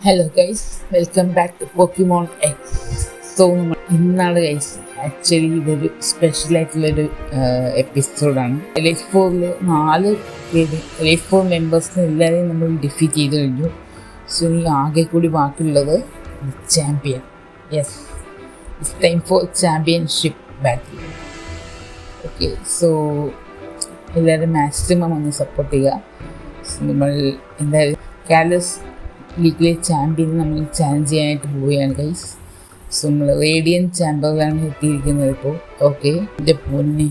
Hello guys, welcome back to Pokemon X. So നമ്മൾ ഇന്നാണ് guys actually ഇതൊരു സ്പെഷ്യലായിട്ടുള്ളൊരു എപ്പിസോഡാണ്. എലൈറ്റ് 4 എലൈറ്റ് 4 മെമ്പേഴ്സിനെ എല്ലാവരെയും നമ്മൾ ഡിഫീറ്റ് ചെയ്ത് കഴിഞ്ഞു. സോ ഇനി ആകെ കൂടി ബാക്കിയുള്ളത് champion. Yes, it's time four championship battle. Okay, so എല്ലാവരും മാക്സിമം ഒന്ന് സപ്പോർട്ട് ചെയ്യുക. നമ്മൾ എന്തായാലും കാലസ് ലീഗിലെ ചാമ്പ്യനെ നമ്മൾ ചാലഞ്ച് ചെയ്യാനായിട്ട് പോവുകയാണ് ഗൈസ്. സോ നമ്മൾ റേഡിയൻ ചാമ്പറിലാണ് എത്തിയിരിക്കുന്നത് ഇപ്പോൾ. ഓക്കെ, എൻ്റെ പൊന്നെ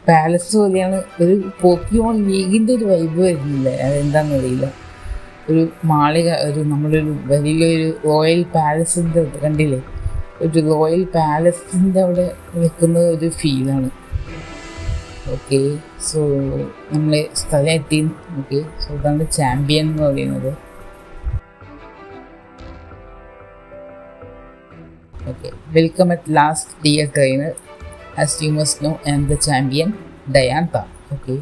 പാലസ് പോലെയാണ്. ഒരു പോക്കിമോൺ ലീഗിൻ്റെ ഒരു വൈബ് വരുന്നില്ല, അതെന്താണെന്ന് അറിയില്ല. ഒരു മാളിക, നമ്മളൊരു വലിയൊരു റോയൽ പാലസിൻ്റെ കണ്ടില്ലേ, ഒരു റോയൽ പാലസിൻ്റെ അവിടെ നിൽക്കുന്ന ഒരു ഫീലാണ്. ഓക്കെ, സോ നമ്മൾ സ്ഥലം എത്തി. ഓക്കെ, സോ ഇതാണ് ചാമ്പ്യൻ എന്ന് പറയുന്നത്. Okay, welcome at last, dear trainer. As you must know, I am the champion, Diantha. Okay,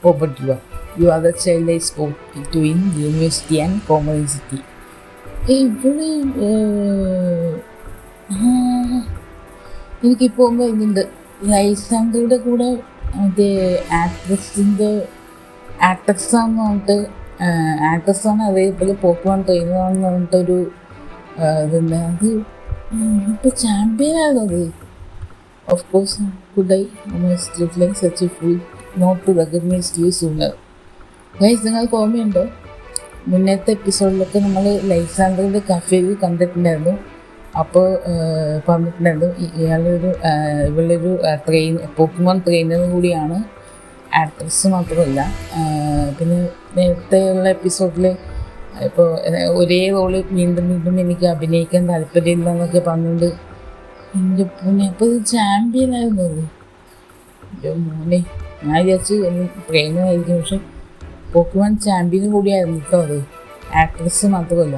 over to you. You are the child I spoke to in University and Commerce City. എനിക്കിപ്പോൾ വരുന്നുണ്ട് ലൈസാങ്കയുടെ കൂടെ മറ്റേ ആക്ട്രസ്സാന്ന് പറഞ്ഞിട്ട് ആക്ട്രസ്സാണ്, അതേപോലെ പോക്കുവാൻ ട്രെയിനറാണെന്ന് പറഞ്ഞിട്ടൊരു ഇതുണ്ട്. അത് ഇപ്പോൾ ചാമ്പ്യനാണോ അത്? Of course could I reflect such a fool not to recognise you sooner. Guys, നിങ്ങൾക്ക് ഓർമ്മയുണ്ടോ, മുന്നത്തെ എപ്പിസോഡിലൊക്കെ നമ്മൾ ലൈസാൻഡറിൻ്റെ കഫേയിൽ കണ്ടിട്ടുണ്ടായിരുന്നു. അപ്പോൾ പറഞ്ഞിട്ടുണ്ടായിരുന്നു ഇവളൊരു പോക്കിമോൺ ട്രെയിനർ കൂടിയാണ്, ആക്ട്രസ് മാത്രമല്ല. പിന്നെ നേരത്തെയുള്ള എപ്പിസോഡിൽ ഇപ്പോൾ ഒരേ റോള് വീണ്ടും വീണ്ടും എനിക്ക് അഭിനയിക്കാൻ താല്പര്യമില്ല എന്നൊക്കെ പറഞ്ഞുകൊണ്ട് എൻ്റെ പൊന്നെ, അപ്പോൾ ഇത് ചാമ്പ്യനായിരുന്നു അത്. എൻ്റെ മോനെ, ഞാൻ വിചാരിച്ച് ട്രെയിനറായിരിക്കും, പക്ഷെ പോക്കിമോൺ ചാമ്പ്യൻ കൂടിയായിരുന്നു കേട്ടോ അത്, ആക്ട്രസ് മാത്രമല്ല.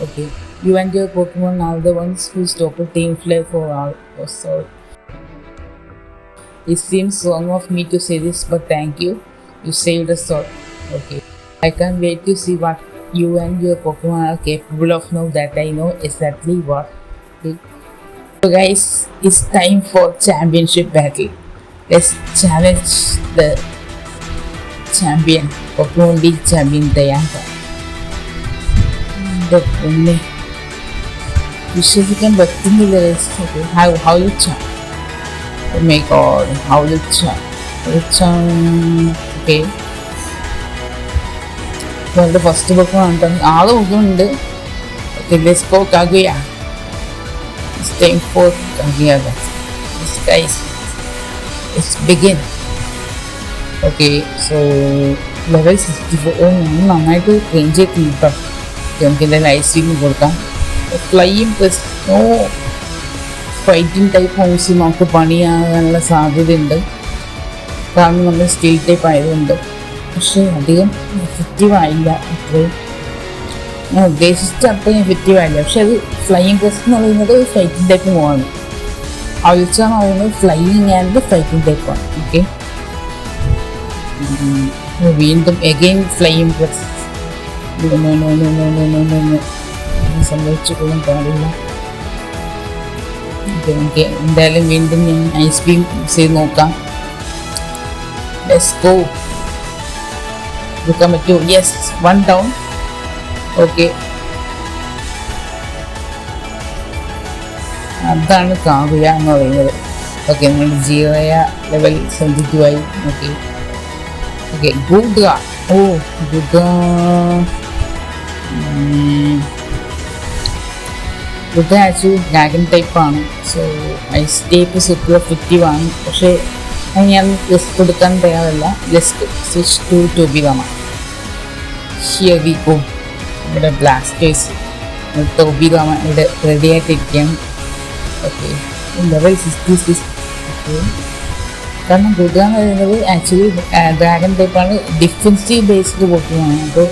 Okay, you and your Pokemon are the ones who stop team flare for all. Sorry, it seems wrong of me to say this, but thank you, you saved us all. Okay, I can't wait to see what you and your Pokemon are capable of now that I know exactly what. So guys, it's time for championship battle. Let's challenge the champion, Pokemon League champion Diantha. ഒന്നെ വിശ്വസിക്കാൻ പറ്റുന്നില്ല. ഹൗലിച്ചാ, oh my god, ഹൗലിച്ചാ. Okay, അവരുടെ first book കണ്ടാണ് ആള് നോക്കുന്നുണ്ട്. Okay, let's go Kaguya. It's time for Kaguya guys. Let's begin. Okay, so level 64. ഞാൻ നന്നായിട്ട് ട്രെയിൻ ചെയ്തിട്ടുണ്ട് കേട്ടോ. നമുക്ക് എൻ്റെ ലൈഫ് സ്ട്രീമിൽ കൊടുക്കാം. Flying plus no fighting type homes നമുക്ക് പണിയാകാനുള്ള സാധ്യതയുണ്ട്, കാരണം നമ്മൾ സ്റ്റീൽ ടൈപ്പ് ആയതുകൊണ്ട്. പക്ഷേ അധികം എഫക്റ്റീവായില്ല, അത്രയും ഞാൻ ഉദ്ദേശിച്ച അത്രയും എഫക്റ്റീവായില്ല. പക്ഷെ അത് ഫ്ലൈയിങ് പ്ലസ് എന്ന് പറയുന്നത് ഫൈറ്റിംഗ് ടൈപ്പ് മൂവാണ്. അവിൽച്ച എന്ന് പറയുന്നത് ഫ്ലൈയിങ് ആൻഡ് ഫൈറ്റിംഗ് ടൈപ്പാണ്. ഓക്കെ, വീണ്ടും എഗെയിൻ ഫ്ലൈയിങ് പ്ലസ്. സംഭവിച്ചു കൊള്ളും പാടില്ല. ഓക്കെ, എന്തായാലും വീണ്ടും ഞാൻ ഐസ് ബീം യൂസ് ചെയ്ത് നോക്കാം. Let's go. എടുക്കാൻ പറ്റുമോ? Yes, 1 down. ഓക്കെ, അതാണ് കാവ്യ എന്ന് പറയുന്നത്. ഓക്കെ, നമ്മുടെ ജീവയ ലെവൽ 72 ആയി. Okay okay, Goodra. Oh Goodra, Goodra actually dragon ടൈപ്പാണ്. സോ ഐസ് ടൈപ്പ് സൂപ്പർ എഫക്റ്റീവാണ്. പക്ഷേ ഞാൻ ലെസ്ക് കൊടുക്കാൻ തയ്യാറല്ല. ലെസ്ക് സ്വിച്ച് ടു ടോബിഗാമ. Here we go. ഇവിടെ ബ്ലാസ്റ്റേഴ്സ് ടോബിഗാമ ഇവിടെ റെഡി ആയിട്ടിരിക്കുകയാണ്. Okay, level 66. ഓക്കെ, കാരണം ഗുഡ എന്ന് പറയുന്നത് ആക്ച്വലി ഡ്രാഗൺ ടൈപ്പാണ്, ഡിഫൻസീവ് ബേസ്ഡ് പോക്കിയാണ്. അപ്പോൾ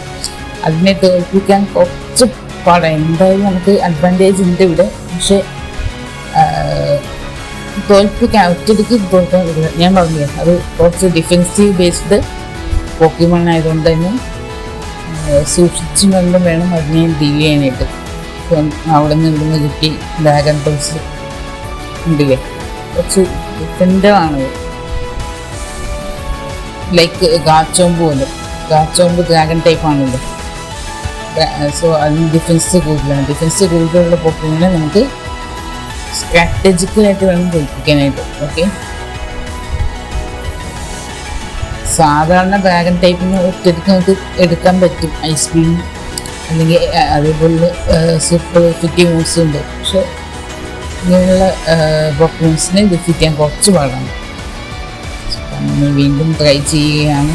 അതിനെ തോൽപ്പിക്കാൻ കുറച്ച് പാടാണ്. എന്തായാലും നമുക്ക് അഡ്വാൻറ്റേജ് ഉണ്ട് ഇവിടെ, പക്ഷേ തോൽപ്പിക്കാൻ ഒറ്റയ്ക്ക് തോൽക്കാൻ പറ്റില്ല. ഞാൻ പറഞ്ഞു അത് കുറച്ച് ഡിഫെൻസീവ് ബേസ്ഡ് പോക്കിമോൺ ആയതുകൊണ്ട് തന്നെ സൂക്ഷിച്ചും കണ്ടും വേണം അതിനെ ഡീൽ ചെയ്യാനായിട്ട്. ഇപ്പം അവിടെ നിന്ന് ഇവിടുന്ന് കിട്ടി ഡ്രാഗൺ ടോസ് ഉണ്ടല്ലേ, കുറച്ച് ഡിഫറൻ്റാണ്. ലൈക്ക് ഗാച്ചോമ്പ് പോലെ, ഗാച്ചോമ്പ് ഡ്രാഗൺ ടൈപ്പ് ആണല്ലോ. സോ അതിന് ഡിഫൻസ് കൂടുതലാണ്. ഡിഫൻസ് കൂടുതലുള്ള പോക്കിനെ നമുക്ക് സ്ട്രാറ്റജിക്കലായിട്ട് വേണം തോൽപ്പിക്കാനായിട്ട്. ഓക്കെ, സാധാരണ ഡ്രാഗൺ ടൈപ്പിന് ഒറ്റയ്ക്ക് നമുക്ക് എടുക്കാൻ പറ്റും, ഐസ് ക്രീം അല്ലെങ്കിൽ അതേപോലെ സൂപ്പർ എഫക്റ്റീവ് മൂവ്സ് ഉണ്ട്. പക്ഷെ ഇങ്ങനെയുള്ള പോക്കീമോൺസിനെ ഡിഫീറ്റ് ചെയ്യാൻ കുറച്ച് പാടാണ്. നമ്മൾ വീണ്ടും ട്രൈ ചെയ്യുകയാണ്,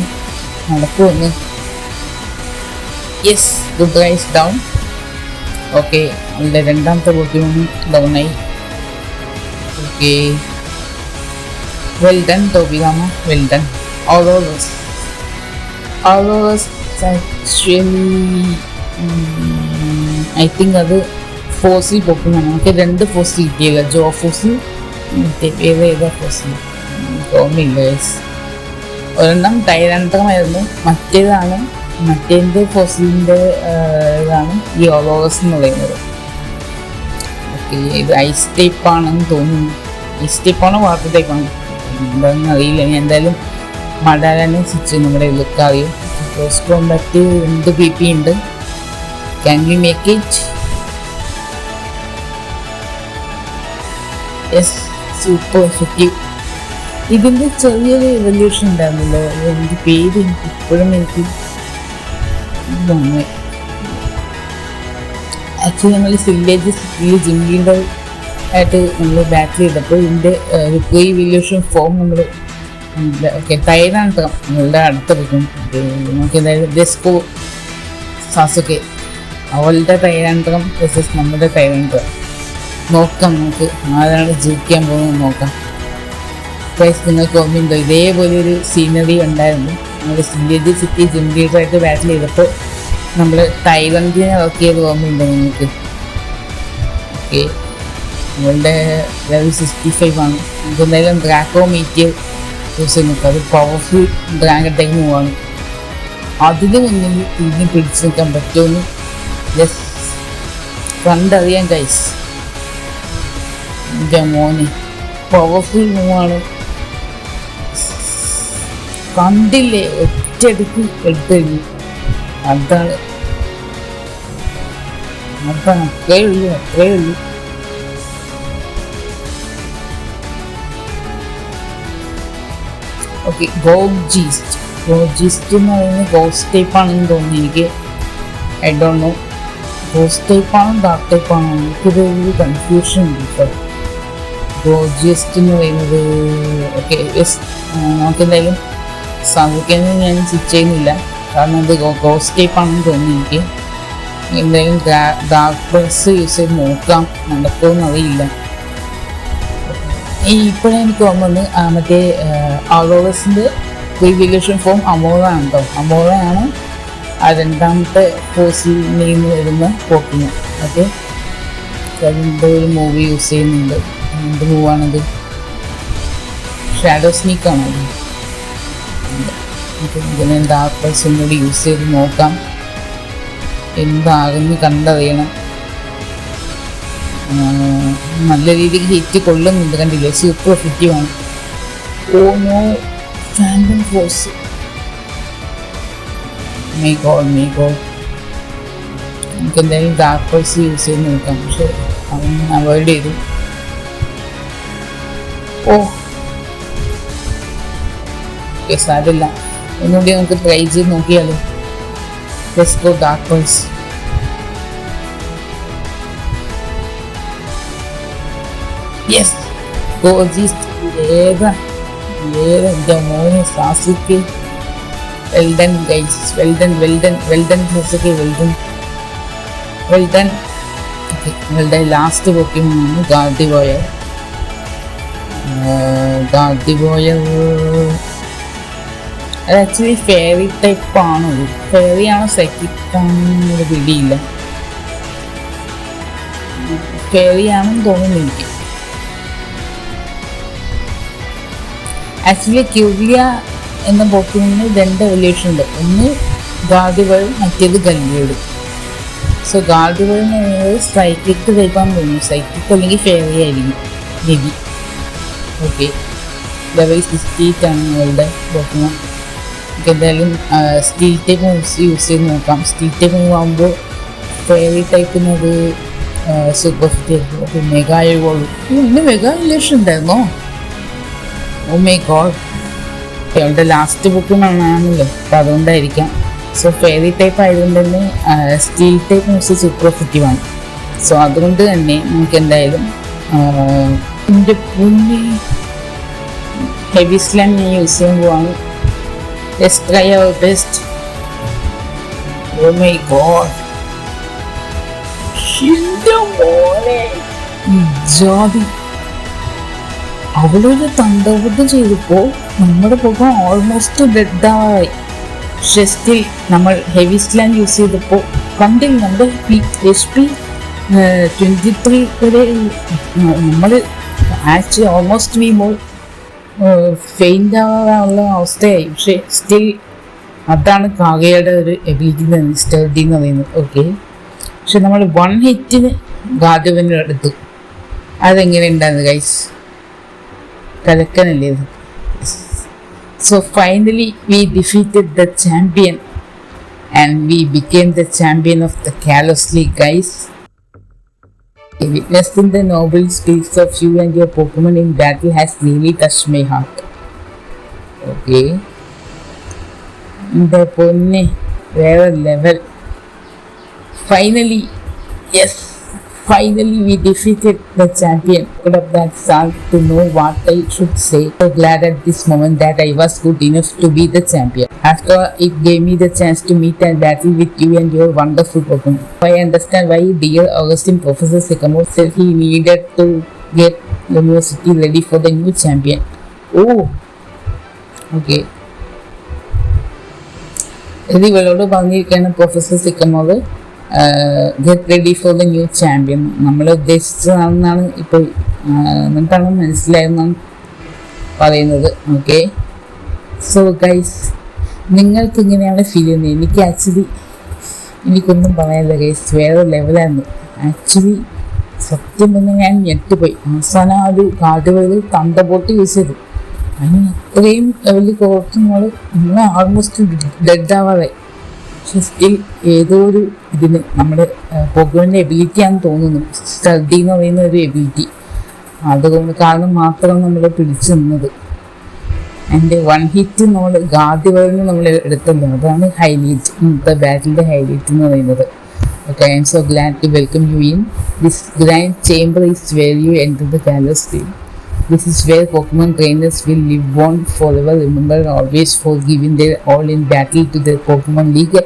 നടക്കുമെന്ന്. Yes, Goodra's down. Okay, അവളുടെ രണ്ടാമത്തെ പോക്കീമോൺ ഡൗണായി. ഓക്കെ, വെൽ ഡൺ ടോബിഗാമ, well done. Aurorus actually I think അത് ഫോസിൽ പോക്കുമാണ്. നമുക്ക് 2 ഫോസിൽ കിട്ടിയില്ല, ജോ ഫോസിൽ മറ്റേ ഏതാ ഫോസിൽ ഓർമ്മയില്ല. ഒരെണ്ണം ടൈരാൻഡ്രമായിരുന്നു, മറ്റേത് ഫോസിലിൻ്റെ ഇതാണ് ഈ ഓറോറസ് എന്ന് പറയുന്നത്. ഓക്കെ, ഇത് ഐസ് ടൈപ്പാണെന്ന് തോന്നുന്നു. ഐസ് ടൈപ്പാണോ വാട്ടർ ടൈപ്പാണോ എന്താണെന്ന് അറിയില്ല. ഞാൻ എന്തായാലും മടാലാനെ സ്വിച്ച് നമ്മുടെ ലുക്ക് അറിയും. ഫസ്റ്റ് കോമ്പാക്റ്റ് 2 PP ഉണ്ട്. Can we make it? Yes, super effective. ഇതിൻ്റെ ചെറിയൊരു എവല്യൂഷൻ ഉണ്ടായിരുന്നല്ലോ, എൻ്റെ പേര് എനിക്ക് ഇപ്പോഴും ആക്ച്വലി നമ്മൾ വില്ലേജ് സിറ്റിയിൽ ജിംഗിൻ്റെ ആയിട്ട് നമ്മൾ ബാറ്റിൽ ചെയ്തപ്പോൾ ഇതിൻ്റെ ഒരു പ്രീ ഇവല്യൂഷൻ ഫോം നമ്മൾ ഓക്കെ ടൈരാൻഡ്രം നമ്മളുടെ അടുത്തെടുക്കും. നമുക്ക് എന്തായാലും ഡെസ്കോ സാസുക്കെ അവളുടെ ടൈരാൻഡ്രം വേഴ്സസ് നമ്മുടെ ടൈരാൻഡ്രം നോക്കാം. നമുക്ക് ആരാണ് ജയിക്കാൻ പോകുന്നത് നോക്കാം. പ്രൈസ് നിങ്ങൾക്ക് ഓർമ്മയുണ്ടോ, ഇതേപോലെ ഒരു സീനറി ഉണ്ടായിരുന്നു. നമ്മൾ വില്ലേജ് സിറ്റി ജിം ലീഡറായിട്ട് ബാറ്റിൽ ചെയ്തപ്പോൾ നമ്മൾ ടൈലൻഡിനെ ഇറക്കിയത് ഓർമ്മയുണ്ടോ നിങ്ങൾക്ക്? ഓക്കെ, നമ്മളുടെ ലെവൽ 65 ആണ്. നമുക്ക് എന്തായാലും ഡ്രാക്കോ മീറ്റിയർ യൂസ് ചെയ്യുന്നത്, അത് പവർഫുൾ ഡ്രാഗൺ ടൈപ്പ് മൂവാണ്. അതിന് മുന്നിൽ ഇതിന് പിടിച്ചു നിൽക്കാൻ പറ്റുമെന്ന് ജസ്റ്റ് കണ്ടറിയാൻ ഗൈസ്. എൻ്റെ മോനെ പവർഫുൾ മൂവാണ്, കണ്ടില്ലേ, ഒറ്റയടിക്ക് എടുത്തു. അതാണ് അത്രയേ ഉള്ളൂ. ഓക്കെ, ഗോൾജീസ്റ്റ് എന്ന് പറയുന്നത് ഗോസ്റ്റ് ടൈപ്പാണെന്ന് തോന്നുന്നു എനിക്ക്. ഐ ഡോണ്ട് നോ, ഗോസ്റ്റ് ടൈപ്പാണോ ഡാർക്ക് ടൈപ്പാണോ എനിക്കൊരു കൺഫ്യൂഷൻ ഉണ്ട് ഇപ്പോൾ. ഗോൾജീസ്റ്റ് എന്ന് പറയുന്നത് ഓക്കെ യെസ്, നമുക്കെന്തായാലും സാധിക്കുന്നത് ഞാൻ സ്വിച്ച് ചെയ്യുന്നില്ല, കാരണം അത് ഗോസ്റ്റ് ടൈപ്പാണെന്ന് തോന്നുന്നു എനിക്ക്. എന്തായാലും ഡാർക്ക് ബേഴ്സ് യൂസ് ചെയ്ത് നോക്കാം, നടക്കുമെന്ന് അറിയില്ല. ഇപ്പോഴേ എനിക്ക് ഓർമ്മ മറ്റേ അറോറസിൻ്റെ പ്രീവിലേഷൻ ഫോം അമോറയാണ് കേട്ടോ. അമോറയാണ് ആ രണ്ടാമത്തെ ഫോസിൽ നിന്ന് വരുന്ന പോക്കിന്. ഓക്കെ, അതിൻ്റെ ഒരു മൂവി യൂസ് ചെയ്യുന്നുണ്ട്. എന്ത് മൂവാണത്? ഷാഡോ സ്നീക്കാണോ അത്? ഇതിനെ ഡാർക്ക് ബേഴ്സും കൂടി യൂസ് ചെയ്ത് നോക്കാം, എന്താകുന്നു കണ്ടറിയണം. നല്ല രീതിക്ക് ഹിറ്റ് കൊള്ളുന്നുണ്ട്, കണ്ടില്ലേ, സൂപ്പർ എഫക്റ്റീവാണ്. Oh no, phantom force, my god. നമുക്ക് എന്തായാലും ഡാർക്ക് ബേഴ്സ് യൂസ് ചെയ്ത് നോക്കാം, പക്ഷെ അവൻ അവോയ്ഡ് ചെയ്തു. യെസ്, അതില്ല, ഒന്നുകൂടി നമുക്ക് ട്രൈ ചെയ്ത് നോക്കിയാലോ. ലെറ്റ്സ് ഗോ ഡാർക്ക് ബേഴ്സ്. യെസ്, ഗോൾജീസ്റ്റ് എൻ്റെ മോനെ Sasuke, well done guys, well done Sasuke, well done. Okay, നിങ്ങളുടെ ലാസ്റ്റ് പോക്കിമാണ് ഗാർഡിബോയർ. അത് ആക്ച്വലി ഫെയറി ടൈപ്പാണോ? ഫെയറിയാണോ സൈക്കിക്കാണെന്നൊരു പിടിയില്ല. ഫെയറിയാണെന്ന് തോന്നുന്നു എനിക്ക്. ആക്ച്വലി ക്യൂലിയ എന്ന പോക്കിന് 2 എവല്യൂഷൻ ഉണ്ട്. ഒന്ന് ഗാർഡിവൾ, മറ്റേത് ഗല്ലിയോട്. സോ ഗാർഡിവൾ എന്ന് പറയുന്നത് സ്ട്രൈക്കിക്ക് ടൈപ്പാന്ന് തോന്നുന്നു. സൈക്കിക്ക് അല്ലെങ്കിൽ ഫെയറി ആയിരിക്കും മേ ബി. ഓക്കെ, ലെവൽ 68 ആണ് നിങ്ങളുടെ പോക്കിമോൺ. നമുക്ക് എന്തായാലും സ്റ്റീൽ ടൈപ്പ് മൂവ്സ് യൂസ് ചെയ്ത് നോക്കാം. സ്റ്റീൽ ടൈപ്പ് മൂവ് ആകുമ്പോൾ ഫെയറി ടൈപ്പിനൊരു സൂപ്പർ ഫിറ്റ് ആയിരിക്കും. അപ്പോൾ മെഗാ എഴുവുള്ളൂ. ഇന്ന് മെഗാ ഇലേഷൻ ഉണ്ടായിരുന്നോ? ഓ മൈ ഗോഡ്, അവളുടെ ലാസ്റ്റ് പോക്കിമോണാണല്ലോ, അപ്പോൾ അതുകൊണ്ടായിരിക്കാം. സോ ഫെയറി ടൈപ്പ് ആയതുകൊണ്ട് തന്നെ സ്റ്റീൽ ടൈപ്പ് മൂവ്സ് സൂപ്പർ എഫക്റ്റീവാണ്. സോ അതുകൊണ്ട് തന്നെ നമുക്ക് എന്തായാലും എൻ്റെ പുണ്ണി ഹെവി സ്ലാം ഞാൻ യൂസ് ചെയ്യാൻ പോവാണ്. Let's try our best. Oh my god, ജാതി അവളൊരു തണ്ടവധം ചെയ്തപ്പോൾ നമ്മുടെ പോകാൻ ഓൾമോസ്റ്റ് ഡെഡായി. പക്ഷെ സ്റ്റിൽ നമ്മൾ ഹെവി സ്ലാൻ യൂസ് ചെയ്തപ്പോൾ കണ്ടില്ല, നമ്മുടെ HP 23 വരെ നമ്മൾ ആക്ച്വലി ഓൾമോസ്റ്റ് വി മോൾ ഫെയിൻ്റ് ആവാനുള്ള അവസ്ഥയായി. പക്ഷെ സ്റ്റിൽ അതാണ് കാഗയുടെ ഒരു എബിലിറ്റി സ്റ്റഡി എന്ന് പറയുന്നത്. ഓക്കെ, പക്ഷെ നമ്മൾ 1 ഹിറ്റിന് ഗാർഡിവന് എടുത്തു. അതെങ്ങനെ ഉണ്ടായിരുന്നു ഗൈസ്? കലക്കനല്ലേ ഇത്? So finally we defeated the champion and we became the champion of the Kalos League, guys. Witnessing the noble spirits of you and your Pokemon in battle has really touched my heart. Okay. The Pony, rare level. Finally, yes. Finally, we defeated the champion. Put up that sound to know what I should say. So glad at this moment that I was good enough to be the champion. After it gave me the chance to meet and battle with you and your wonderful Pokemon. I understand why dear Augustine Professor Sycamore said he needed to get the university ready for the new champion. Oh, okay. ഇവളോട് പറഞ്ഞിരിക്കുകയാണ് professor Sycamore get ready for the new champion. നമ്മൾ ഉദ്ദേശിച്ചതാണെന്നാണ് ഇപ്പോൾ എന്നിട്ടാണ് മനസ്സിലായെന്നാണ് പറയുന്നത്. Okay, so guys, നിങ്ങൾക്ക് ഇങ്ങനെയാണ് feel ചെയ്യുന്നത്? എനിക്ക് ആക്ച്വലി എനിക്കൊന്നും പറയാനില്ല ഗൈസ്, വേറെ ലെവലായിരുന്നു ആക്ച്വലി. സത്യം പറഞ്ഞാൽ ഞാൻ ഞെട്ടിപ്പോയി. അവസാനം ആ ഒരു കാർഡുകളിൽ തണ്ടബോട്ട് യൂസ് ചെയ്തു. അതിന് അത്രയും ലെവലിൽ കുറച്ച് നമ്മൾ ആൾമോസ്റ്റ് ഡെഡാവാതെ. പക്ഷെ സ്റ്റിൽ ഏതോ ഒരു ഇതിന് നമ്മുടെ പോക്കോണിൻ്റെ എബിലിറ്റിയാണെന്ന് തോന്നുന്നു. സ്റ്റഡി എന്ന് പറയുന്ന ഒരു എബിലിറ്റി, അതുകൊണ്ട് കാരണം മാത്രം നമ്മൾ പിടിച്ചു നിന്നത്. എൻ്റെ 1 ഹിറ്റ് നമ്മൾ ഗാർഡിവളിന് നമ്മൾ എടുത്തല്ലോ, അതാണ് ഹൈലൈറ്റ്, ഇന്നത്തെ ബാറ്റിൻ്റെ ഹൈലൈറ്റ് എന്ന് പറയുന്നത്. Okay, I'm so glad to welcome you in this grand chamber is where you enter the Kalos League. This is where Pokemon trainers will live on forever, remember always for giving their all in battle to the Pokemon League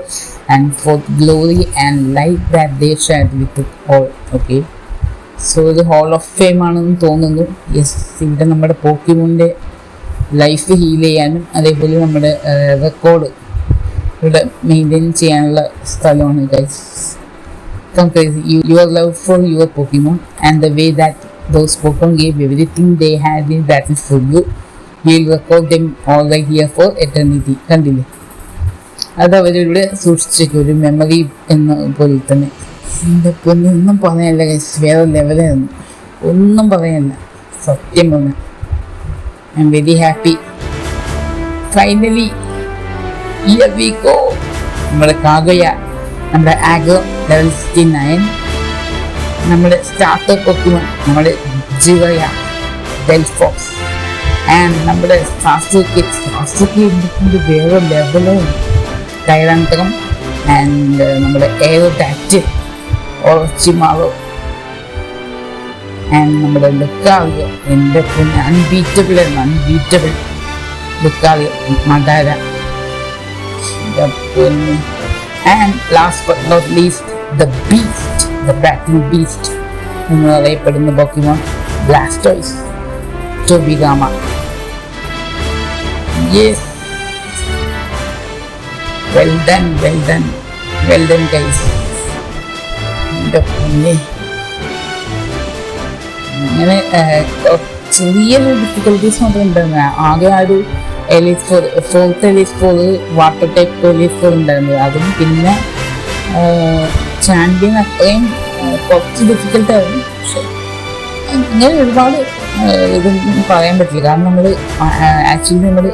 and for the glory and light that they shared with it all. Okay, so the Hall of Fame ആണെന്ന് തോന്നുന്നു. Yes, ഇവിടെ നമ്മുടെ പോക്കിമോൻ്റെ life heal ചെയ്യാനും അതേപോലെ നമ്മുടെ record ഇവിടെ maintain ചെയ്യാനുള്ള സ്ഥലമാണ് guys. Your love for your Pokemon and the way that those Pokemon gave everything they had in battle for you. We'll record them all right here for eternity. കണ്ടില്ലേ, അത് അവരിവിടെ സൂക്ഷിച്ചേക്കും, ഒരു മെമ്മറി എന്ന പോലെ തന്നെ. എൻ്റെ പൊന്നെ, ഒന്നും പറയാനില്ല ഗൈസ്, വേറെ ലെവലായിരുന്നു, ഒന്നും പറയാനില്ല സത്യം പറഞ്ഞാൽ. I am very happy. Finally here we go. നമ്മുടെ കാഗയ, നമ്മുടെ ആഗ്രോ ലെവൽ 69, നമ്മുടെ സ്റ്റാർട്ടർ പോക്കിമോൺ നമ്മുടെ ജിവയ, ഡെൽഫോക്സ് ആൻഡ് നമ്മുടെ സാസുക്കി വേറെ ലെവലും ടൈറാന്തകം ആൻഡ് നമ്മുടെ എയറോഡാക്റ്റിൽ ഓർച്ചിമാവോ ആൻഡ് നമ്മുടെ ലുക്കാവിയോ. എൻ്റെ പിന്നെ unbeatable Lucario, Madara. And last but not least the beast, the battle beast എന്ന് പറയപ്പെടുന്ന പോക്കിമോൺ ബ്ലാസ്റ്റോയ്സ്, ടോബിഗാമ. Yes, well done guys. എൻ്റെ പൊന്നെ, അങ്ങനെ ചെറിയൊരു ഡിഫിക്കൽട്ടീസ് മാത്രം ഉണ്ടായിരുന്നു. ആകെ ആ ഒരു elite four, fourth elite four water type elite four ഉണ്ടായിരുന്നത് അതും. പിന്നെ ചാമ്പ്യൻ അത്രയും കുറച്ച് ഡിഫിക്കൽട്ടായിരുന്നു. പക്ഷെ ഇങ്ങനെ ഒരുപാട് ഇതൊന്നും പറയാൻ പറ്റില്ല. കാരണം നമ്മൾ ആക്ച്വലി നമ്മൾ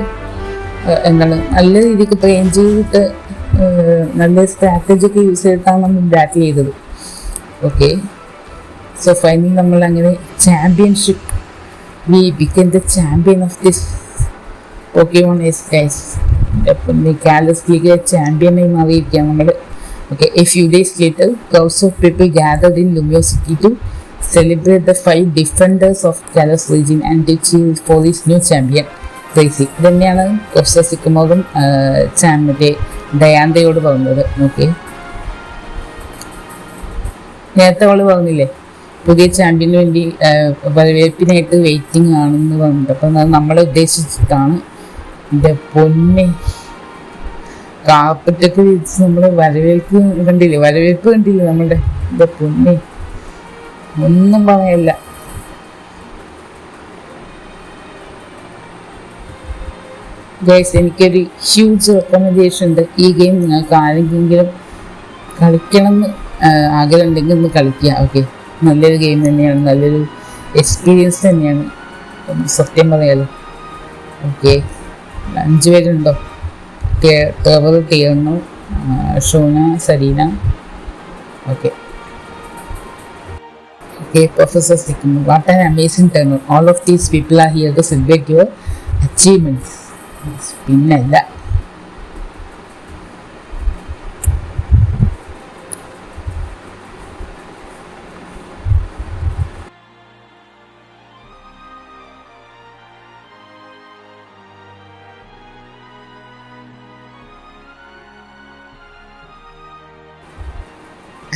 എന്താണ് നല്ല രീതിക്ക് ട്രെയിൻ ചെയ്തിട്ട് നല്ല സ്ട്രാറ്റജി ഒക്കെ യൂസ് ചെയ്തിട്ടാണ് നമ്മൾ ബാറ്റിൽ ചെയ്തത്. ഓക്കെ, സോ ഫൈനലി നമ്മൾ അങ്ങനെ championship we become the champion of this Pokemon X guys. Kalos league ചാമ്പ്യനായി മാറിയിരിക്കുകയാണ് നമ്മൾ. Okay, a few days later, crowds of people gathered in Lumiose City to celebrate the 5 defenders of Kalos region and to cheer for his new champion, Tracy. ഇതന്നെയാണ് professor സിക്കമോറും മറ്റേ ഡയാന്തയോട് പറഞ്ഞത്. Okay, നേരത്തെ അവള് പറഞ്ഞില്ലേ പുതിയ ചാമ്പ്യന് വേണ്ടി വരവേൽപ്പിനായിട്ട് വെയിറ്റിംഗ് ആണെന്ന് പറഞ്ഞിട്ട്. അപ്പം അത് നമ്മളെ ഉദ്ദേശിച്ചിട്ടാണ്. എൻ്റെ പൊന്നെ, കാപ്പറ്റൊക്കെ വിരിച്ച് നമ്മൾ വരവേൽപ്പ് കണ്ടില്ലേ നമ്മളുടെ. എൻ്റെ പൊന്നെ, ഒന്നും പറയല്ല. ഗൈസ്, എനിക്കൊരു ഹ്യൂജ് റെക്കമെൻഡേഷൻ ഉണ്ട്. ഈ ഗെയിം നിങ്ങൾക്ക് ആരെങ്കിലും കളിക്കണമെന്ന് ആഗ്രഹം ഉണ്ടെങ്കിൽ ഒന്ന് കളിക്കുക. ഓക്കെ, നല്ലൊരു ഗെയിം തന്നെയാണ്, നല്ലൊരു എക്സ്പീരിയൻസ് തന്നെയാണ്, സത്യം പറയാലോ. ഓക്കെ, 5 പേരുണ്ടോ? Trevor, Tierno, Shauna, Serena. Okay, Professor Sycamore, what an amazing turn. All of these people are here to celebrate your achievements. പിന്നല്ല,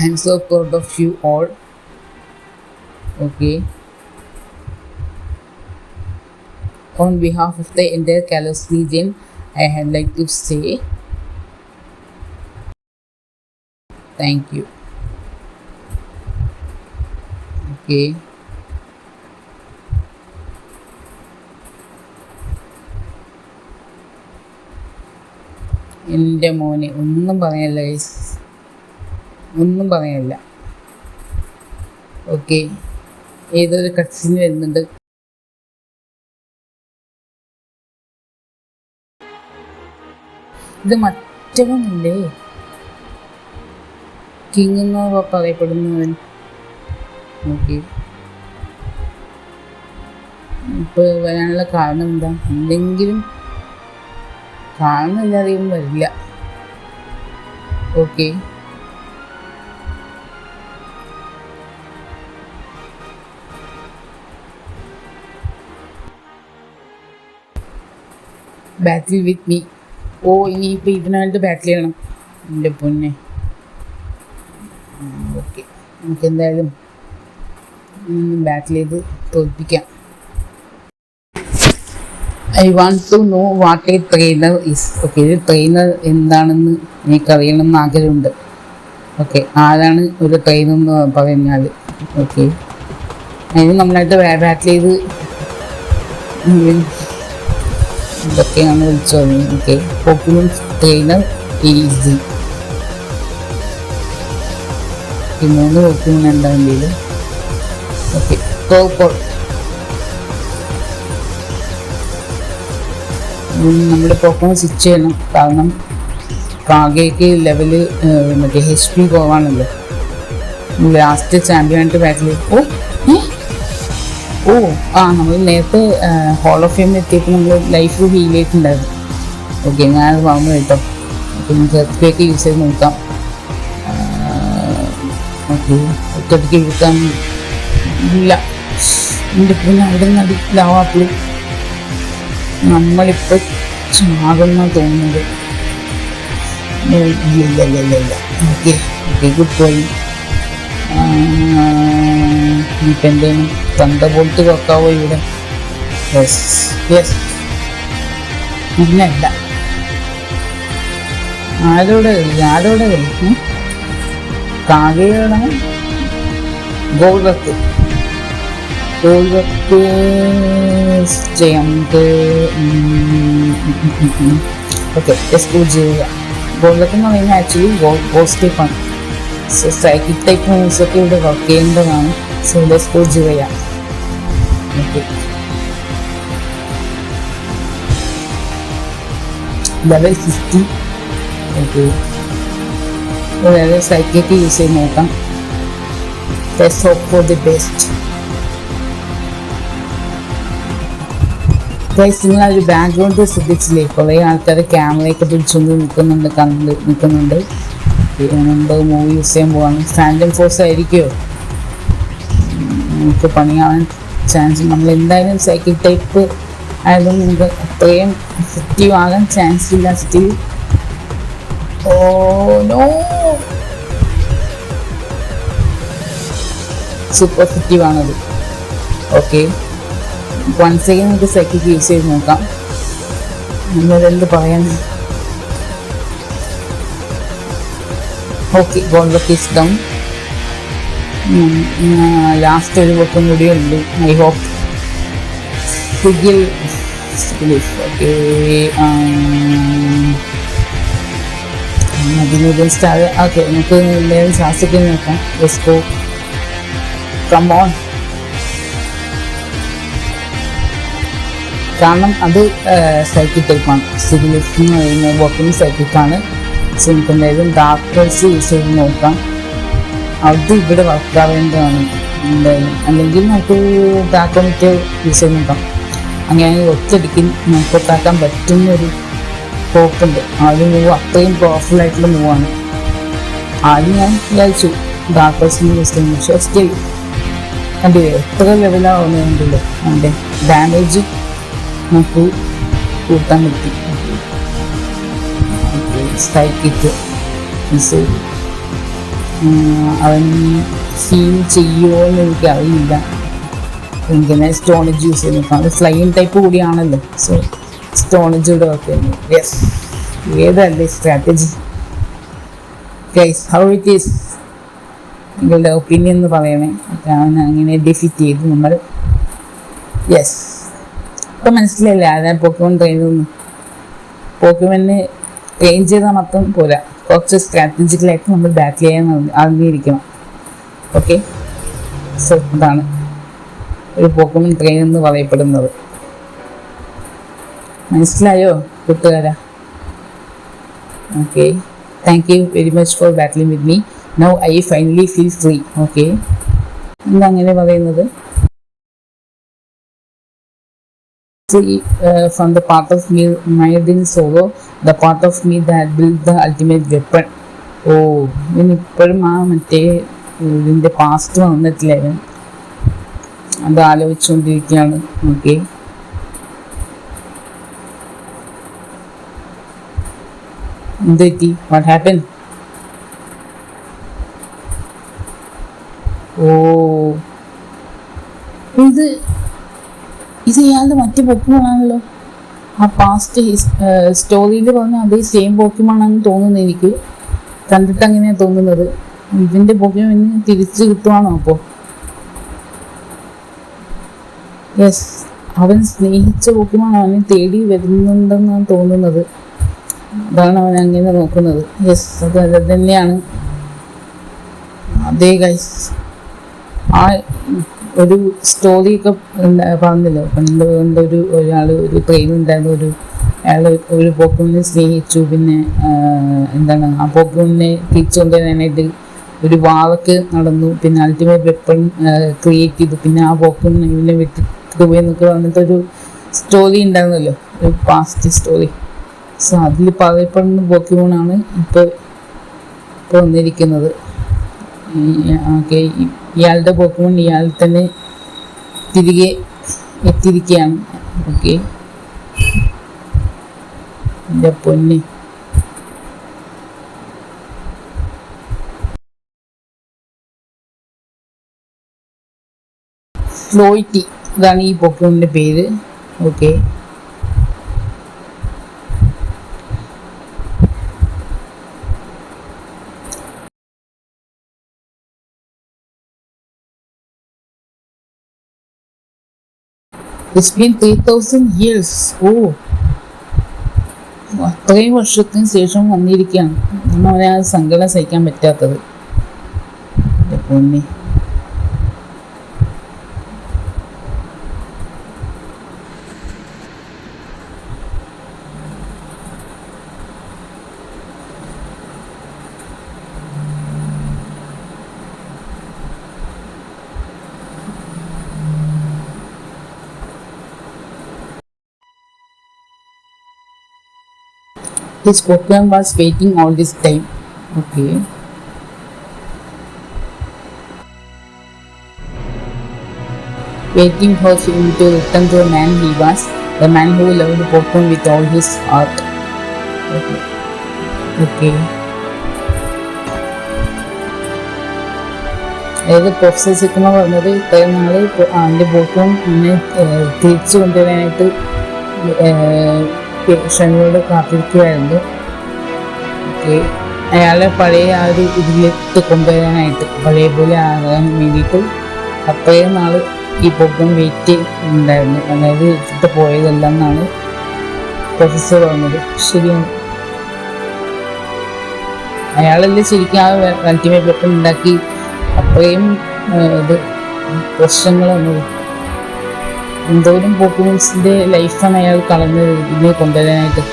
I'm so proud of you all. Okay. On behalf of the entire Kalos region, I had like to say thank you. Okay. എൻ്റെ മോനെ ഒന്നും പറയാനില്ല guys, ഒന്നും പറയാനില്ല. Okay, ഏതൊരു കട്സിന് വരുന്നുണ്ട്. ഇത് മറ്റവനല്ലേ, കിങ് എന്ന് പറയപ്പെടുന്നവൻ. ഓക്കെ, ഇപ്പോൾ വരാനുള്ള കാരണം എന്താ? എന്തെങ്കിലും കാരണമില്ലാതെയും വരില്ല. Okay, battle with me. ഓ, ഇനിയിപ്പോൾ ഇതിനായിട്ട് ബാറ്റിൽ ചെയ്യണം. എൻ്റെ പൊന്നെ. ഓക്കെ, നമുക്ക് എന്തായാലും ബാറ്റിൽ ചെയ്ത് തോൽപ്പിക്കാം. I want to know what a trainer is. Okay, ഒരു ട്രെയിനർ എന്താണെന്ന് എനിക്കറിയണമെന്ന് ആഗ്രഹമുണ്ട്. ഓക്കെ, ആരാണ് ഒരു ട്രെയിനർ എന്ന് പറഞ്ഞാൽ? ഓക്കെ, അതിന് നമ്മളായിട്ട് ബാറ്റിൽ ചെയ്ത് ഇതൊക്കെയാണ് വിളിച്ചു പറഞ്ഞത്. Okay, പോക്കിമോൺ trainer easy. 3 പോക്കിമോൺ ഉണ്ടാവും ഇതിൽ. ഓക്കെ, ടോപ്പോൾ നമ്മൾ പോക്കിമോൺ സ്വിച്ച് ചെയ്യണം. കാരണം കാഗയ്ക്ക് ലെവല് മറ്റേ HP കുറവാണല്ലോ. ലാസ്റ്റ് ചാമ്പ്യനായിട്ട് ബാറ്റിൽ. നമ്മൾ നേരത്തെ ഹോൾ ഓഫ് ഫെയിം എത്തിയപ്പോൾ നമ്മൾ ലൈഫ് ഹീൽ ചെയ്തിട്ടുണ്ടായിരുന്നു. ഓക്കെ, ഞാനത് പറഞ്ഞു കേട്ടോ. അപ്പോൾ നമുക്ക് എർത്ത് യൂസ് ചെയ്ത് നോക്കാം. ഓക്കെ, ഒറ്റയ്ക്ക് എടുക്കാൻ ഇല്ല. എൻ്റെ പിന്നെ അവിടെ നടി ലാവാപ്പിൾ നമ്മളിപ്പോൾ ചാകുന്ന തോന്നുന്നത്. ഇല്ല. ഓക്കെ, ഗുഡ് പോയി. ഇപ്പം എന്തെങ്കിലും തണ്ടബോൾട്ട് വെക്കാവോ ഇവിടെ? യെസ്. പിന്നല്ല, ആരോടെ കളി? കാകയാണ് ഗോൾഡത്ത്. ഗോൾവർക്ക് ചെയ്യാം നമുക്ക്. ഓക്കെ, എക്സ്പ്ലോർ ചെയ്യുക. ഗോൾവർക്ക് എന്ന് പറയുന്നത് ആക്ച്വലി ഗോസ്റ്റ് ടൈപ്പാണ്. സോ സൈക്കിക് ടൈപ്പ് മൂവ്സൊക്കെ ഇവിടെ വർക്ക് ചെയ്യേണ്ടതാണ്. സോ ഇവിടെ എക്സ്പ്ലോർ ചെയ്യുക. Okay, level 50. ഓക്കെ, അതായത് സൈക്കിക്ക് യൂസ് ചെയ്ത് നോക്കാം. Let's hope for the best. Guys, നിങ്ങൾ ഒരു ബാക്ക്ഗ്രൗണ്ട് ശ്രദ്ധിച്ചില്ലേ? കുറേ ആൾക്കാർ ക്യാമറയൊക്കെ പിടിച്ചുകൊണ്ട് നിൽക്കുന്നുണ്ട്. മുമ്പ് മൂവി യൂസ് ചെയ്യാൻ പോവാണ്. ഫാൻറ്റം ഫോഴ്സ് ആയിരിക്കുമോ? നമുക്ക് പണിയാവാൻ ചാൻസ്. നമ്മൾ എന്തായാലും സൈക്കിക് ടൈപ്പ് ആയതും നമുക്ക് അത്രയും എഫക്റ്റീവ് ആകാൻ ചാൻസ് ഇല്ല. സ്റ്റിൽ നോ, സൂപ്പർ എഫക്റ്റീവ് ആണത്. ഓക്കെ, 1 സെക്കൻഡ് നമുക്ക് സൈക്കിക്ക് യൂസ് ചെയ്ത് നോക്കാം. നമ്മളതെന്ത് പറയാൻ. Okay, Golurk is down. Last ഒരു വെക്കും കൂടി ഉണ്ട്. ഐ ഹോപ്പ് സിഗിൽ. ഓക്കെ, അതിന് സ്റ്റാർ. ഓക്കെ, നമുക്ക് എന്തെങ്കിലും ശ്വാസത്തിൽ നോക്കാം. Let's go, come on. കാരണം അത് സൈക്കിക് ടൈപ്പാണ്. സിഗിലിഫ് എന്ന് പറയുന്ന വർക്കിംഗ് സൈക്കിക്കാണ്. സോ നമുക്ക് എന്തായാലും ഡാർക്ക് പേഴ്സ് യൂസ് ചെയ്ത് നോക്കാം. അത് ഇവിടെ വർക്കാവേണ്ടതാണ് എന്തായാലും. അല്ലെങ്കിൽ നമുക്ക് ഡാക്കോമിറ്റ് യൂസ് ചെയ്ത് നോക്കാം. അങ്ങനെ ഒറ്റയടിക്ക് നോക്കത്താക്കാൻ പറ്റുന്നൊരു ഹോപ്പുണ്ട്. ആ ഒരു മൂവ് അത്രയും പവർഫുൾ ആയിട്ടുള്ള മൂവാണ്. ആദ്യം ഞാൻ വിചാരിച്ചു ഡാർക്ക് പേഴ്സിന് യൂസ് ചെയ്യുന്നു. പക്ഷേ സ്റ്റിൽ കണ്ടില്ലേ എത്ര ലെവലാവുന്നുണ്ടല്ലോ. അതിൻ്റെ ഡാമേജ് നമുക്ക് കൂട്ടാൻ പറ്റി. സൈക്കിക്ക് അവൻ ഹീൽ ചെയ്യുമോ എന്ന് എനിക്ക് അറിയില്ല. ഇങ്ങനെ സ്റ്റോണേജ് യൂസ് ചെയ്ത് നോക്കാം. അത് ഫ്ലൈയിങ് ടൈപ്പ് കൂടിയാണല്ലോ. സോ സ്റ്റോണേജ് ഇവിടെ വർക്ക് ചെയ്യുന്നു. യെസ്, ഏതല്ലേ strategy guys? How it is? നിങ്ങളുടെ ഒപ്പീനിയൻ എന്ന് പറയണേ. അവൻ അങ്ങനെ ഡിഫീറ്റ് ചെയ്തു നമ്മൾ. യെസ്, ഇപ്പം മനസ്സിലായില്ല ആരാ പോക്കിമോൻ ട്രെയിനൊന്നും. പോക്കിമോനെ ട്രെയിൻ ചെയ്താൽ മാത്രം പോരാ, കുറച്ച് സ്ട്രാറ്റജിക്കലായിട്ട് നമ്മൾ ബാറ്റിൽ ചെയ്യാൻ അറിഞ്ഞിരിക്കണം. ഓക്കെ, സോ ഇതാണ് ഒരു പോക്കിമോൻ ട്രെയിൻ എന്ന് പറയപ്പെടുന്നത്. മനസ്സിലായോ കൂട്ടുകാരാ? Okay, thank you very much for battling with me. Now I finally feel free. Okay, എന്താ അങ്ങനെ പറയുന്നത്? From the part of me mired in sorrow, the part of me that built the ultimate weapon. ഇപ്പോഴും ആ മറ്റേ ഇതിൻ്റെ past വന്നിട്ടില്ല. അത് ആലോചിച്ചുകൊണ്ടിരിക്കുകയാണ്. Okay, എന്ത് പറ്റി? What happen? ഇത് ഇയാളുടെ മറ്റു പോക്കിമോണാണല്ലോ. ആ പാസ്റ്റ് സ്റ്റോറിയിൽ പറഞ്ഞ അതേ സെയിം പോക്കിമോണാണെന്ന് തോന്നുന്നു. എനിക്ക് കണ്ടിട്ട് അങ്ങനെയാണ് തോന്നുന്നത്. ഇതിൻ്റെ പോക്കിമോന് തിരിച്ച് കിട്ടുവാണോ അപ്പോൾ? യെസ്, അവൻ സ്നേഹിച്ച പോക്കിമോൺ അവനെ തേടി വരുന്നുണ്ടെന്നാണ് തോന്നുന്നത്. അതാണ് അവൻ അങ്ങനെ നോക്കുന്നത്. യെസ്, അത് തന്നെയാണ്. അതേ ഗൈസ്, ആ ഒരു സ്റ്റോറിയൊക്കെ പറഞ്ഞല്ലോ. പണ്ട് ഒരാൾ ഒരു ട്രെയിൻ ഉണ്ടായിരുന്നു. അയാൾ ഒരു പോക്കിമോനെ സ്നേഹിച്ചു. പിന്നെ എന്താണ് ആ പോക്കിമോനെ തിരിച്ചുകൊണ്ട് വരാനായിട്ട് ഒരു വാളൊക്കെ നടന്നു. പിന്നെ അൾട്ടിമേറ്റ് വെപ്പൺ ക്രിയേറ്റ് ചെയ്തു. പിന്നെ ആ പോക്കിമോനെ ഇവനെ വിട്ടിട്ട് പോയി എന്നൊക്കെ പറഞ്ഞിട്ടൊരു സ്റ്റോറി ഉണ്ടായിരുന്നല്ലോ, ഒരു പാസ്റ്റ് സ്റ്റോറി. സോ അതിൽ പറയപ്പെടുന്ന പോക്കിമോണാണ് ഇപ്പോൾ വന്നിരിക്കുന്നത്. ഓക്കെ, ഇയാളുടെ പോക്കിമോൻ ഇയാൾ തന്നെ തിരികെ എത്തിയിരിക്കുകയാണ്. ഓക്കെ, എൻ്റെ പൊന്നെ. ഫ്ലോയ്റ്റി, ഇതാണ് ഈ പോക്കിമോൻ്റെ പേര്. Okay, It's been 3000 years. ഓ, അത്രയും വർഷത്തിന് ശേഷം വന്നിരിക്കുകയാണ്. അവനെ ആ സങ്കടം സഹിക്കാൻ പറ്റാത്തത്. പൊന്നെ, his Pokemon was waiting all this time. Okay. Waiting for him to return to the man he was, the man who loved Pokemon with all his heart. Okay. Okay. അതായത് പ്രൊഫസർ സിക്കുമ പറഞ്ഞത് ഇത്രയും നാൾ അവൻ്റെ പോക്കും എന്നെ തിരിച്ചു കൊണ്ടുവരാനായിട്ട് ക്ഷമയോട് കാത്തിരിക്കുകയായിരുന്നു. ഓക്കെ, അയാളെ പഴയ ആ ഒരു ഇതിലേക്ക് കൊണ്ടുവരാനായിട്ട്, പഴയ പോലെ ആകാൻ വേണ്ടിയിട്ട് അത്രയും നാൾ ഈ പോക്കും വെയിറ്റ് ഉണ്ടായിരുന്നു. അതായത് ഇട്ട് പോയതല്ല എന്നാണ് പ്രൊഫസർ പറഞ്ഞത്. ശരിയാണ്, അയാളല്ലേ ശരിക്കും ആ അൾട്ടിമേറ്റ് വെപ്പൺ ഉണ്ടാക്കി അത്രയും ഇത് പ്രശ്നങ്ങൾ വന്നത്. എന്തോരം പോക്കുമൻസിൻ്റെ ലൈഫാണ് അയാൾ കളഞ്ഞത് ഇതിനെ കൊണ്ടുവരാനായിട്ട്.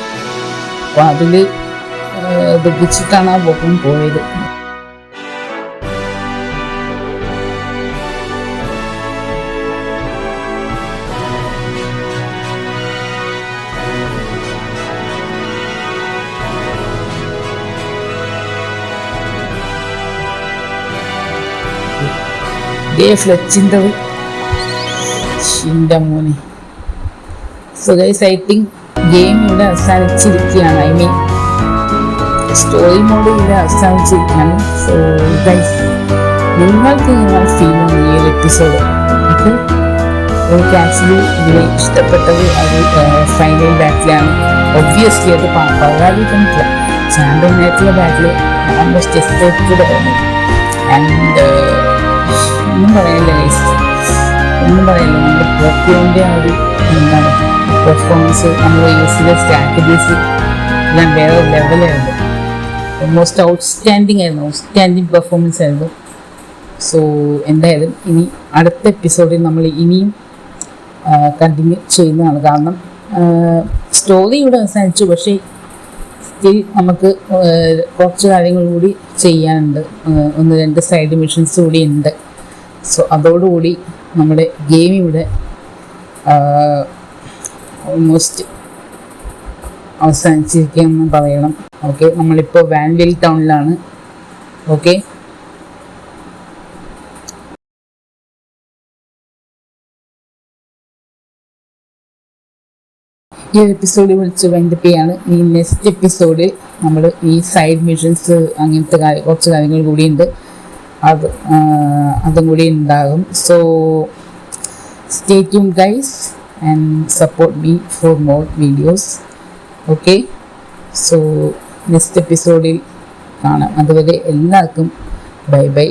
അപ്പോൾ അതിൽ ദുഃഖിച്ചിട്ടാണ് ആ പോക്കും പോയത്. ഫ്ലെച്ചിൻ്റെ മോനെ. So guys, I think game ഇവിടെ അവസാനിച്ചിരിക്കുകയാണ്. ഐ മീൻ സ്റ്റോറി മോഡ് ഇവിടെ അവസാനിച്ചിരിക്കുകയാണ്. സോ ഗൈസ്, നിങ്ങൾക്ക് നിങ്ങൾ ഫീൽ ചെയ്യുന്ന ഈ ഒരു എപ്പിസോഡ് ഓക്കെ. എനിക്ക് ആക്ച്വലി ഇതിൽ ഇഷ്ടപ്പെട്ടത് അത് ഫൈനൽ ബാറ്റിലാണ്. ഒബ്വിയസ്ലി അത് പറയാതിരിക്കുന്നില്ല. ചാമ്പ്യനായിട്ടുള്ള ബാറ്റിൽ ഓൾമോസ്റ്റ് എക്സ്പെക്റ്റഡ് ആയിരുന്നു. ആൻഡ് ഒന്നും പറയാനില്ല ഗൈസ്, ഒന്നും പറയാനില്ല. നമ്മുടെ പോക്കിയോൻ്റെ ആ ഒരു എന്താണ് പെർഫോമൻസ്, നമ്മുടെ യൂസിലെ സ്ട്രാറ്റജീസ് എല്ലാം വേറെ ലെവലായിരുന്നു. ഓൾമോസ്റ്റ് ഔട്ട്സ്റ്റാൻഡിങ് ആയിരുന്നു, ഔട്ട്സ്റ്റാൻഡിങ് പെർഫോമൻസ് ആയിരുന്നു. സോ എന്തായാലും ഇനി അടുത്ത എപ്പിസോഡിൽ നമ്മൾ ഇനിയും കണ്ടിന്യൂ ചെയ്യുന്നതാണ്. കാരണം സ്റ്റോറി ഇവിടെ അവസാനിച്ചു, പക്ഷേ സ്റ്റിൽ നമുക്ക് കുറച്ച് കാര്യങ്ങൾ കൂടി ചെയ്യാനുണ്ട്. 1-2 സൈഡ് മിഷൻസ് കൂടി ഉണ്ട്. സോ അതോടുകൂടി നമ്മുടെ ഗെയിം ഇവിടെ ഓൾമോസ്റ്റ് അവസാനിച്ചിരിക്കുകയെന്ന് പറയണം. ഓക്കെ, നമ്മളിപ്പോൾ വാൻവിൽ ടൗണിലാണ്. ഓക്കെ, ഈ എപ്പിസോഡ് വിളിച്ച് വൈൻഡപ്പ് ചെയ്യാണ്. ഈ നെക്സ്റ്റ് എപ്പിസോഡിൽ നമ്മൾ ഈ സൈഡ് മിഷൻസ് അങ്ങനത്തെ കുറച്ച് കാര്യങ്ങൾ കൂടിയുണ്ട്, അതും കൂടി ഉണ്ടാകും. So stay tune guys and support me for more videos. Okay, so next എപ്പിസോഡിൽ കാണാം. അതുവരെ എല്ലാവർക്കും ബൈ ബൈ.